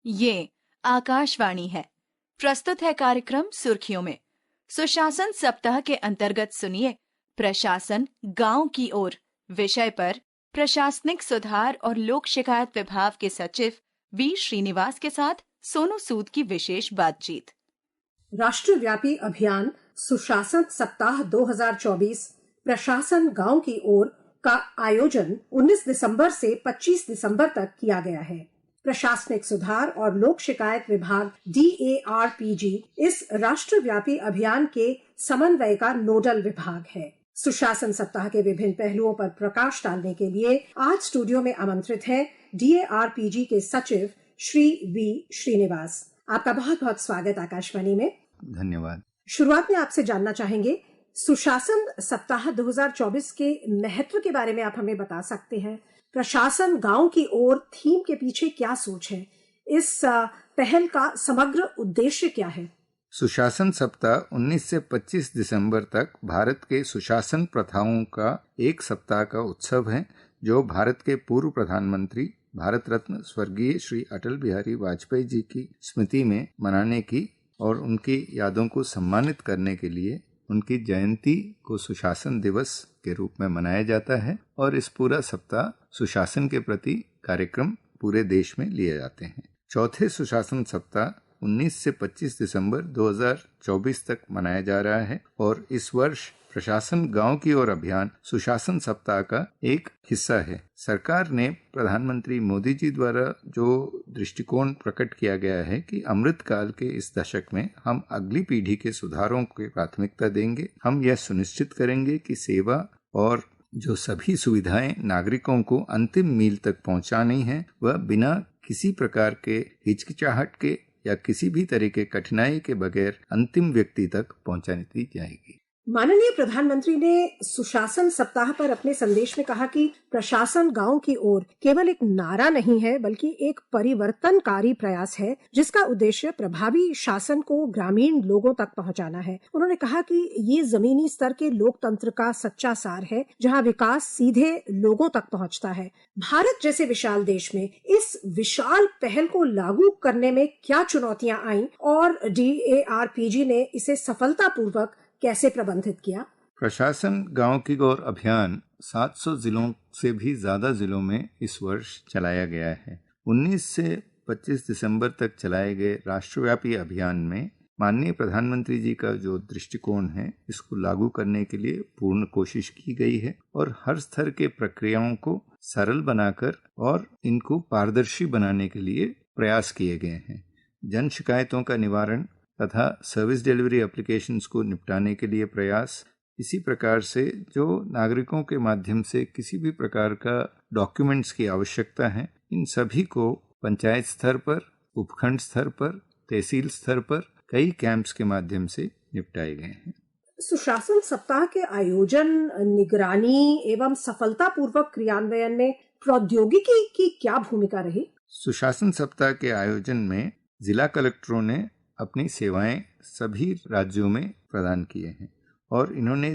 ये आकाशवाणी है। प्रस्तुत है कार्यक्रम सुर्खियों में। सुशासन सप्ताह के अंतर्गत सुनिए प्रशासन गांव की ओर विषय पर प्रशासनिक सुधार और लोक शिकायत विभाग के सचिव वी श्रीनिवास के साथ सोनू सूद की विशेष बातचीत। राष्ट्रव्यापी अभियान सुशासन सप्ताह 2024 प्रशासन गांव की ओर का आयोजन 19 दिसंबर से 25 दिसंबर तक किया गया है। प्रशासनिक सुधार और लोक शिकायत विभाग DARPG इस राष्ट्रव्यापी अभियान के समन्वय का नोडल विभाग है। सुशासन सप्ताह के विभिन्न पहलुओं पर प्रकाश डालने के लिए आज स्टूडियो में आमंत्रित हैं DARPG के सचिव श्री वी श्रीनिवास। आपका बहुत बहुत स्वागत आकाशवाणी में। धन्यवाद। शुरुआत में आपसे जानना चाहेंगे, सुशासन सप्ताह 2024 के महत्व के बारे में आप हमें बता सकते हैं? प्रशासन गांव की ओर थीम के पीछे क्या सोच है? इस पहल का समग्र उद्देश्य क्या है? सुशासन सप्ताह 19 से 25 दिसंबर तक भारत के सुशासन प्रथाओं का एक सप्ताह का उत्सव है, जो भारत के पूर्व प्रधानमंत्री भारत रत्न स्वर्गीय श्री अटल बिहारी वाजपेयी जी की स्मृति में मनाने की और उनकी यादों को सम्मानित करने के लिए उनकी जयंती को सुशासन दिवस के रूप में मनाया जाता है। और इस पूरा सप्ताह सुशासन के प्रति कार्यक्रम पूरे देश में लिए जाते हैं। चौथे सुशासन सप्ताह 19 से 25 दिसंबर 2024 तक मनाया जा रहा है और इस वर्ष प्रशासन गांव की ओर अभियान सुशासन सप्ताह का एक हिस्सा है। सरकार ने प्रधानमंत्री मोदी जी द्वारा जो दृष्टिकोण प्रकट किया गया है कि अमृत काल के इस दशक में हम अगली पीढ़ी के सुधारों को प्राथमिकता देंगे। हम यह सुनिश्चित करेंगे कि सेवा और जो सभी सुविधाएं नागरिकों को अंतिम मील तक पहुंचानी है, वह बिना किसी प्रकार के हिचकिचाहट के या किसी भी तरह के कठिनाई के बगैर अंतिम व्यक्ति तक पहुंचाई दी जाएगी। माननीय प्रधानमंत्री ने सुशासन सप्ताह पर अपने संदेश में कहा कि प्रशासन गांव की ओर केवल एक नारा नहीं है, बल्कि एक परिवर्तनकारी प्रयास है, जिसका उद्देश्य प्रभावी शासन को ग्रामीण लोगों तक पहुंचाना है। उन्होंने कहा कि ये जमीनी स्तर के लोकतंत्र का सच्चा सार है, जहां विकास सीधे लोगों तक पहुंचता है। भारत जैसे विशाल देश में इस विशाल पहल को लागू करने में क्या चुनौतियां आईं और DARPG ने इसे सफलतापूर्वक कैसे प्रबंधित किया? प्रशासन गांव की ओर अभियान 700 जिलों से भी ज्यादा जिलों में इस वर्ष चलाया गया है। 19 से 25 दिसंबर तक चलाए गए राष्ट्रव्यापी अभियान में माननीय प्रधानमंत्री जी का जो दृष्टिकोण है, इसको लागू करने के लिए पूर्ण कोशिश की गई है और हर स्तर के प्रक्रियाओं को सरल बनाकर और इनको पारदर्शी बनाने के लिए प्रयास किए गए हैं। जन शिकायतों का निवारण तथा सर्विस डिलीवरी एप्लीकेशंस को निपटाने के लिए प्रयास, इसी प्रकार से जो नागरिकों के माध्यम से किसी भी प्रकार का डॉक्यूमेंट्स की आवश्यकता है, इन सभी को पंचायत स्तर पर, उपखंड स्तर पर, तहसील स्तर पर कई कैंप्स के माध्यम से निपटाए गए हैं। सुशासन सप्ताह के आयोजन, निगरानी एवं सफलतापूर्वक क्रियान्वयन में प्रौद्योगिकी की क्या भूमिका रही? सुशासन सप्ताह के आयोजन में जिला कलेक्टरों ने अपनी सेवाएं सभी राज्यों में प्रदान किए हैं और इन्होंने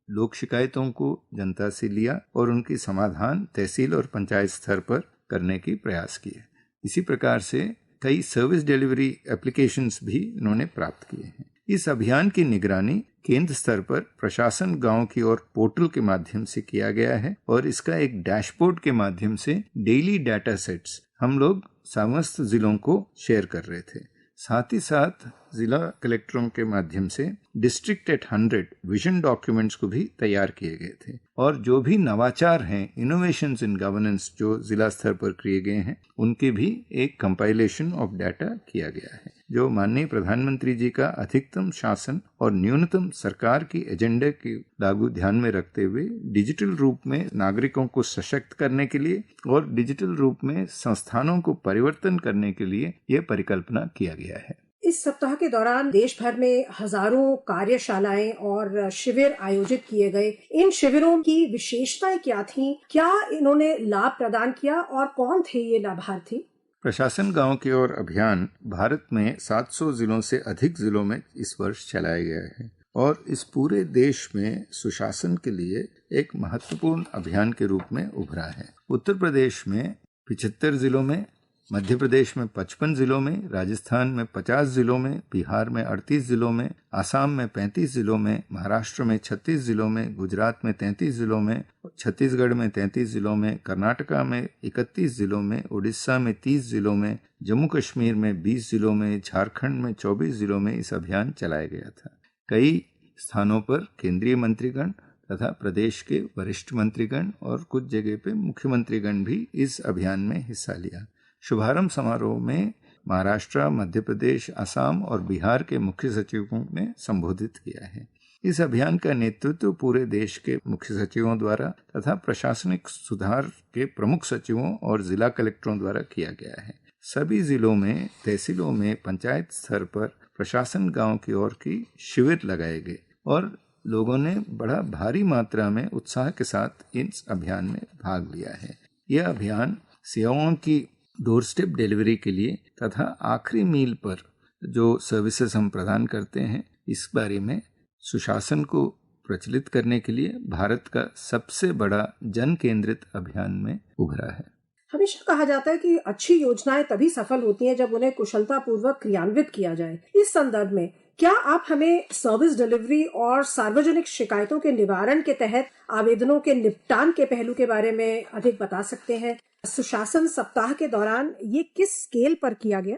लोक शिकायतों को जनता से लिया और उनकी समाधान तहसील और पंचायत स्तर पर करने की प्रयास किए। इसी प्रकार से कई सर्विस डिलीवरी एप्लीकेशंस भी इन्होंने प्राप्त किए हैं। इस अभियान की निगरानी केंद्र स्तर पर प्रशासन गांव की ओर पोर्टल के माध्यम से किया गया है और इसका एक डैशबोर्ड के माध्यम से डेली डाटा सेट्स हम लोग समस्त जिलों को शेयर कर रहे थे। साथ ही साथ जिला कलेक्टरों के माध्यम से डिस्ट्रिक्ट एट 100 विजन डॉक्यूमेंट्स को भी तैयार किए गए थे और जो भी नवाचार हैं, इनोवेशंस इन गवर्नेंस जो जिला स्तर पर किए गए हैं, उनके भी एक कंपाइलेशन ऑफ डाटा किया गया है, जो माननीय प्रधानमंत्री जी का अधिकतम शासन और न्यूनतम सरकार की एजेंडे की लागू ध्यान में रखते हुए डिजिटल रूप में नागरिकों को सशक्त करने के लिए और डिजिटल रूप में संस्थानों को परिवर्तन करने के लिए यह परिकल्पना किया गया है। इस सप्ताह के दौरान देश भर में हजारों कार्यशालाएं और शिविर आयोजित किए गए। इन शिविरों की विशेषताएं क्या थीं? क्या इन्होंने लाभ प्रदान किया और कौन थे ये लाभार्थी? प्रशासन गांव की ओर अभियान भारत में 700 जिलों से अधिक जिलों में इस वर्ष चलाया गया है और इस पूरे देश में सुशासन के लिए एक महत्वपूर्ण अभियान के रूप में उभरा है। उत्तर प्रदेश में 75 जिलों में मध्य प्रदेश में 55 जिलों में, राजस्थान में 50 जिलों में, बिहार में 38 जिलों में, आसाम में 35 जिलों में, महाराष्ट्र में 36 जिलों में, गुजरात में 33 जिलों में, छत्तीसगढ़ में 33 जिलों में, कर्नाटका में 31 जिलों में, उड़ीसा में 30 जिलों में, जम्मू कश्मीर में 20 जिलों में, झारखंड में 24 जिलों में इस अभियान चलाया गया था। कई स्थानों पर केंद्रीय मंत्रीगण तथा प्रदेश के वरिष्ठ मंत्रीगण और कुछ जगह पे मुख्यमंत्रीगण भी इस अभियान में हिस्सा लिया। शुभारंभ समारोह में महाराष्ट्र, मध्य प्रदेश, असम और बिहार के मुख्य सचिवों ने संबोधित किया है। इस अभियान का नेतृत्व पूरे देश के मुख्य सचिवों द्वारा तथा प्रशासनिक सुधार के प्रमुख सचिवों और जिला कलेक्टरों द्वारा किया गया है। सभी जिलों में, तहसीलों में, पंचायत स्तर पर प्रशासन गांव की ओर की शिविर लगाए गए और लोगों ने बड़ा भारी मात्रा में उत्साह के साथ इस अभियान में भाग लिया है। यह अभियान सेवाओं की डोर स्टेप डिलीवरी के लिए तथा आखिरी मील पर जो सर्विसेज हम प्रदान करते हैं, इस बारे में सुशासन को प्रचलित करने के लिए भारत का सबसे बड़ा जन केंद्रित अभियान में उभरा है। हमेशा कहा जाता है कि अच्छी योजनाएं तभी सफल होती हैं जब उन्हें कुशलतापूर्वक क्रियान्वित किया जाए। इस संदर्भ में क्या आप हमें सर्विस डिलीवरी और सार्वजनिक शिकायतों के निवारण के तहत आवेदनों के निपटान के पहलू के बारे में अधिक बता सकते हैं? सुशासन सप्ताह के दौरान ये किस स्केल पर किया गया?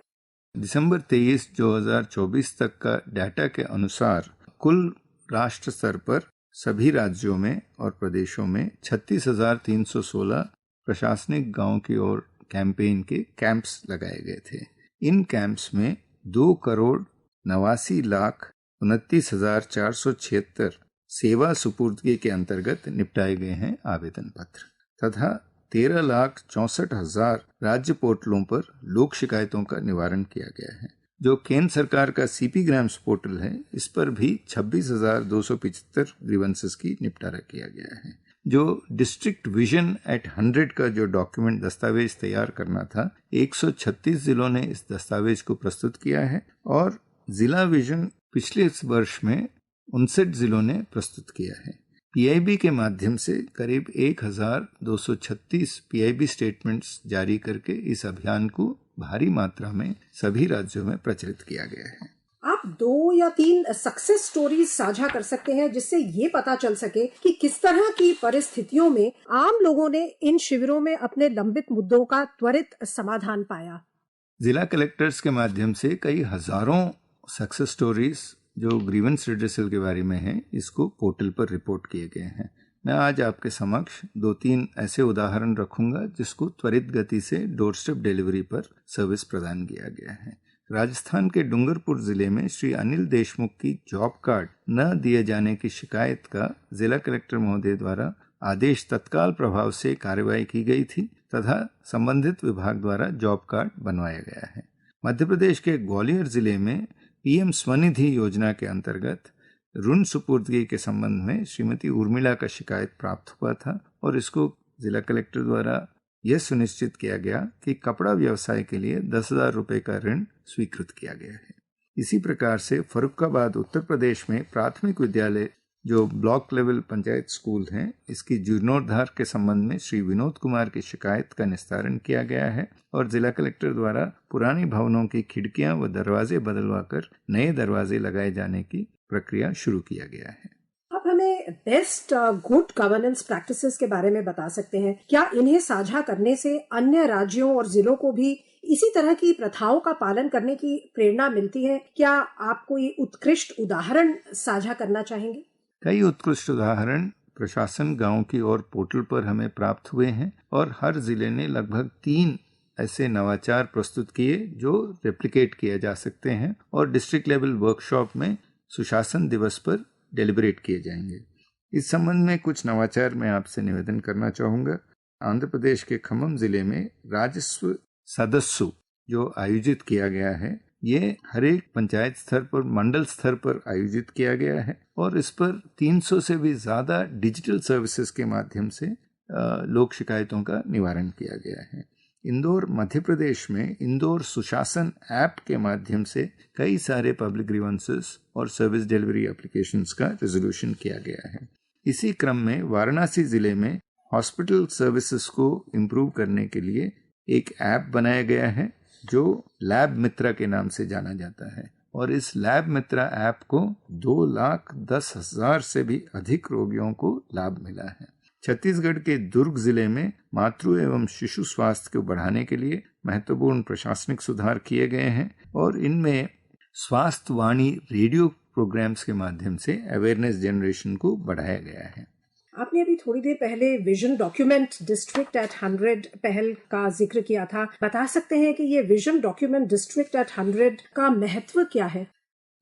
दिसंबर 23, 2024 तक का डाटा के अनुसार कुल राष्ट्र स्तर पर सभी राज्यों में और प्रदेशों में 36,316 प्रशासनिक गांव की ओर कैंपेन के कैंप्स लगाए गए थे। इन कैंप्स में 2,89,29,476 सेवा सुपुर्दगी के अंतर्गत निपटाए गए हैं आवेदन पत्र तथा 13,64,000 राज्य पोर्टलों पर लोक शिकायतों का निवारण किया गया है। जो केंद्र सरकार का सीपी ग्राम्स पोर्टल है, इस पर भी 26,275 ग्रीवेंसेस की निपटारा किया गया है। जो डिस्ट्रिक्ट विजन एट 100 का जो डॉक्यूमेंट दस्तावेज तैयार करना था, 136 जिलों ने इस दस्तावेज को प्रस्तुत किया है और जिला विजन पिछले वर्ष में 59 जिलों ने प्रस्तुत किया है। पीआईबी के माध्यम से करीब 1,236 पीआईबी स्टेटमेंट्स जारी करके इस अभियान को भारी मात्रा में सभी राज्यों में प्रचलित किया गया है। आप 2 या 3 सक्सेस स्टोरीज साझा कर सकते हैं जिससे ये पता चल सके कि किस तरह की परिस्थितियों में आम लोगों ने इन शिविरों में अपने लंबित मुद्दों का त्वरित समाधान पाया। जिला कलेक्टर्स के माध्यम से कई हजारों सक्सेस स्टोरीज जो ग्रीवेंस रिड्रेसल के बारे में है, इसको पोर्टल पर रिपोर्ट किए गए हैं। मैं आज आपके समक्ष 2-3 ऐसे उदाहरण रखूंगा जिसको त्वरित गति से डोर स्टेप डिलीवरी पर सर्विस प्रदान किया गया है। राजस्थान के डूंगरपुर जिले में श्री अनिल देशमुख की जॉब कार्ड न दिए जाने की शिकायत का जिला कलेक्टर महोदय द्वारा आदेश तत्काल प्रभाव से कार्रवाई की गई थी तथा संबंधित विभाग द्वारा जॉब कार्ड बनवाया गया है। मध्य प्रदेश के ग्वालियर जिले में पीएम स्वनिधि योजना के अंतर्गत ऋण सुपुर्दगी के संबंध में श्रीमती उर्मिला का शिकायत प्राप्त हुआ था और इसको जिला कलेक्टर द्वारा यह सुनिश्चित किया गया कि कपड़ा व्यवसाय के लिए 10,000 रुपए का ऋण स्वीकृत किया गया है। इसी प्रकार से फर्रुखाबाद उत्तर प्रदेश में प्राथमिक विद्यालय जो ब्लॉक लेवल पंचायत स्कूल हैं, इसकी जीर्णोद्धार के संबंध में श्री विनोद कुमार की शिकायत का निस्तारण किया गया है और जिला कलेक्टर द्वारा पुरानी भवनों की खिड़कियां व दरवाजे बदलवाकर नए दरवाजे लगाए जाने की प्रक्रिया शुरू किया गया है। आप हमें बेस्ट गुड गवर्नेंस प्रैक्टिसेस के बारे में बता सकते हैं? क्या इन्हें साझा करने से अन्य राज्यों और जिलों को भी इसी तरह की प्रथाओं का पालन करने की प्रेरणा मिलती है? क्या आप कोई उत्कृष्ट उदाहरण साझा करना चाहेंगे? कई उत्कृष्ट उदाहरण प्रशासन गांव की ओर पोर्टल पर हमें प्राप्त हुए हैं और हर जिले ने लगभग 3 ऐसे नवाचार प्रस्तुत किए जो रेप्लिकेट किए जा सकते हैं और डिस्ट्रिक्ट लेवल वर्कशॉप में सुशासन दिवस पर डेलिब्रेट किए जाएंगे। इस संबंध में कुछ नवाचार मैं आपसे निवेदन करना चाहूँगा। आंध्र प्रदेश के खम्मम जिले में राजस्व सदस्यु जो आयोजित किया गया है, ये हर एक पंचायत स्तर पर, मंडल स्तर पर आयोजित किया गया है और इस पर 300 से भी ज़्यादा डिजिटल सर्विसेज के माध्यम से लोक शिकायतों का निवारण किया गया है। इंदौर मध्य प्रदेश में इंदौर सुशासन ऐप के माध्यम से कई सारे पब्लिक ग्रीवेंसेस और सर्विस डिलीवरी एप्लीकेशंस का रेजोल्यूशन किया गया है। इसी क्रम में वाराणसी जिले में हॉस्पिटल सर्विसेज को इम्प्रूव करने के लिए एक ऐप बनाया गया है जो लैब मित्रा के नाम से जाना जाता है, और इस लैब मित्रा ऐप को 2,10,000 से भी अधिक रोगियों को लाभ मिला है। छत्तीसगढ़ के दुर्ग जिले में मातृ एवं शिशु स्वास्थ्य को बढ़ाने के लिए महत्वपूर्ण प्रशासनिक सुधार किए गए हैं, और इनमें स्वास्थ्य वाणी रेडियो प्रोग्राम्स के माध्यम से अवेयरनेस जनरेशन को बढ़ाया गया है। आपने अभी थोड़ी देर पहले विजन डॉक्यूमेंट डिस्ट्रिक्ट एट 100 पहल का जिक्र किया था। बता सकते हैं कि ये विजन डॉक्यूमेंट डिस्ट्रिक्ट एट 100 का महत्व क्या है?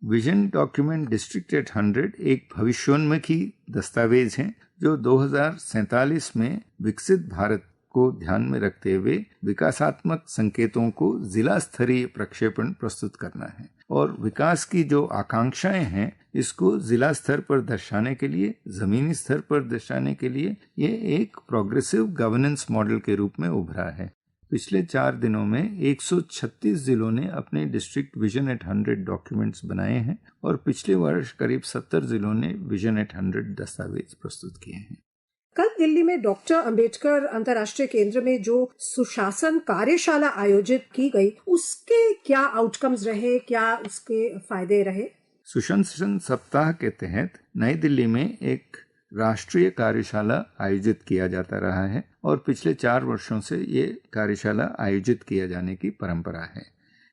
विजन डॉक्यूमेंट डिस्ट्रिक्ट एट 100 एक भविष्योन्मुखी दस्तावेज है जो 2047 में विकसित भारत को ध्यान में रखते हुए विकासात्मक संकेतों को जिला स्तरीय प्रक्षेपण प्रस्तुत करना है, और विकास की जो आकांक्षाएं हैं इसको जिला स्तर पर दर्शाने के लिए, जमीनी स्तर पर दर्शाने के लिए ये एक प्रोग्रेसिव गवर्नेंस मॉडल के रूप में उभरा है। पिछले 4 दिनों में 136 जिलों ने अपने डिस्ट्रिक्ट विजन एट 100 डॉक्यूमेंट्स बनाए हैं, और पिछले वर्ष करीब 70 जिलों ने विजन एट 100 दस्तावेज प्रस्तुत किए हैं। कल दिल्ली में डॉक्टर अंबेडकर अंतर्राष्ट्रीय केंद्र में जो सुशासन कार्यशाला आयोजित की गई, उसके क्या आउटकम्स रहे, क्या उसके फायदे रहे? सुशासन सप्ताह के तहत नई दिल्ली में एक राष्ट्रीय कार्यशाला आयोजित किया जाता रहा है, और पिछले 4 वर्षों से ये कार्यशाला आयोजित किया जाने की परंपरा है।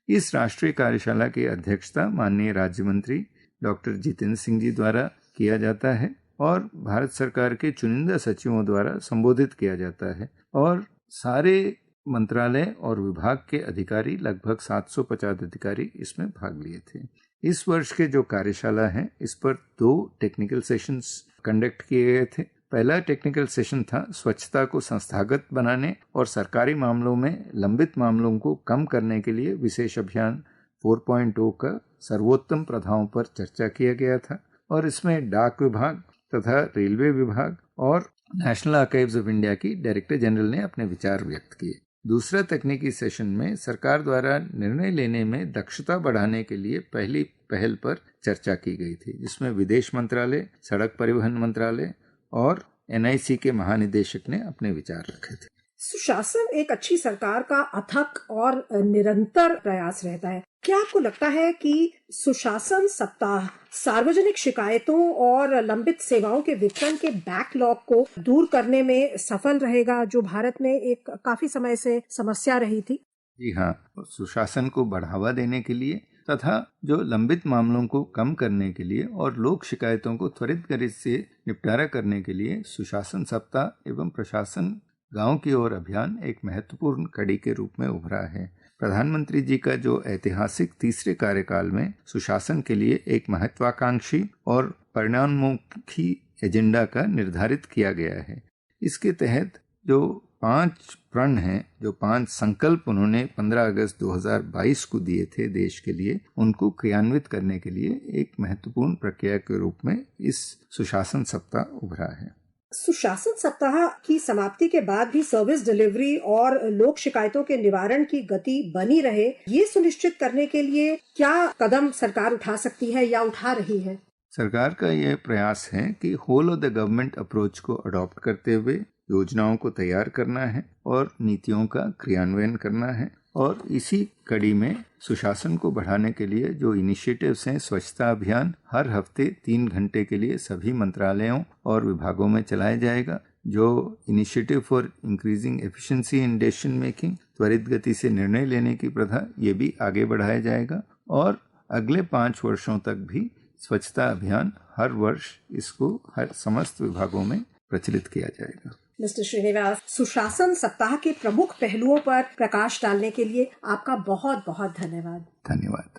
इस राष्ट्रीय कार्यशाला की अध्यक्षता माननीय राज्य मंत्री डॉक्टर जितेंद्र सिंह जी द्वारा किया जाता है, और भारत सरकार के चुनिंदा सचिवों द्वारा संबोधित किया जाता है, और सारे मंत्रालय और विभाग के अधिकारी, लगभग 750 अधिकारी इसमें भाग लिए थे। इस वर्ष के जो कार्यशाला है इस पर 2 टेक्निकल सेशंस कंडक्ट किए गए थे। पहला टेक्निकल सेशन था स्वच्छता को संस्थागत बनाने और सरकारी मामलों में लंबित मामलों को कम करने के लिए विशेष अभियान 4.0 का सर्वोत्तम प्रथाओं पर चर्चा किया गया था, और इसमें डाक विभाग तथा रेलवे विभाग और नेशनल आर्काइव्स ऑफ इंडिया की डायरेक्टर जनरल ने अपने विचार व्यक्त किए। दूसरा तकनीकी सेशन में सरकार द्वारा निर्णय लेने में दक्षता बढ़ाने के लिए पहली पहल पर चर्चा की गई थी, जिसमें विदेश मंत्रालय, सड़क परिवहन मंत्रालय और NIC के महानिदेशक ने अपने विचार रखे थे। सुशासन एक अच्छी सरकार का अथक और निरंतर प्रयास रहता है। क्या आपको लगता है कि सुशासन सप्ताह सार्वजनिक शिकायतों और लंबित सेवाओं के वितरण के बैकलॉग को दूर करने में सफल रहेगा, जो भारत में एक काफी समय से समस्या रही थी? जी हाँ, सुशासन को बढ़ावा देने के लिए तथा जो लंबित मामलों को कम करने के लिए और लोक शिकायतों को त्वरित गति से निपटारा करने के लिए सुशासन सप्ताह एवं प्रशासन गांव की ओर अभियान एक महत्वपूर्ण कड़ी के रूप में उभरा है। प्रधानमंत्री जी का जो ऐतिहासिक तीसरे कार्यकाल में सुशासन के लिए एक महत्वाकांक्षी और परिणामोन्मुखी एजेंडा का निर्धारित किया गया है। इसके तहत जो 5 प्रण हैं, जो 5 संकल्प उन्होंने 15 अगस्त 2022 को दिए थे देश के लिए, उनको क्रियान्वित करने के लिए एक महत्वपूर्ण प्रक्रिया के रूप में इस सुशासन सप्ताह उभरा है। सुशासन सप्ताह की समाप्ति के बाद भी सर्विस डिलीवरी और लोक शिकायतों के निवारण की गति बनी रहे, ये सुनिश्चित करने के लिए क्या कदम सरकार उठा सकती है या उठा रही है? सरकार का यह प्रयास है कि whole of the government approach को अडॉप्ट करते हुए योजनाओं को तैयार करना है और नीतियों का क्रियान्वयन करना है, और इसी कड़ी में सुशासन को बढ़ाने के लिए जो इनिशिएटिव्स हैं, स्वच्छता अभियान हर हफ्ते 3 घंटे के लिए सभी मंत्रालयों और विभागों में चलाया जाएगा। जो initiative for increasing efficiency in decision making, त्वरित गति से निर्णय लेने की प्रथा, ये भी आगे बढ़ाया जाएगा, और अगले 5 वर्षों तक भी स्वच्छता अभियान हर वर्ष इसको हर समस्त विभागों में प्रचलित किया जाएगा। मिस्टर श्रीनिवास, सुशासन सप्ताह के प्रमुख पहलुओं पर प्रकाश डालने के लिए आपका बहुत बहुत धन्यवाद। धन्यवाद।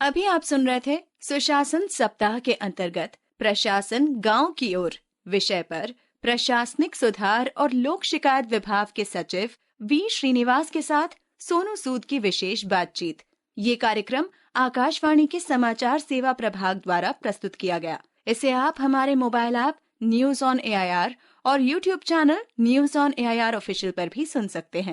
अभी आप सुन रहे थे सुशासन सप्ताह के अंतर्गत प्रशासन गांव की ओर विषय पर प्रशासनिक सुधार और लोक शिकायत विभाग के सचिव वी श्रीनिवास के साथ सोनू सूद की विशेष बातचीत। ये कार्यक्रम आकाशवाणी के समाचार सेवा प्रभाग द्वारा प्रस्तुत किया गया। इसे आप हमारे mobile app news on AIR और YouTube channel news on AIR official पर भी सुन सकते हैं।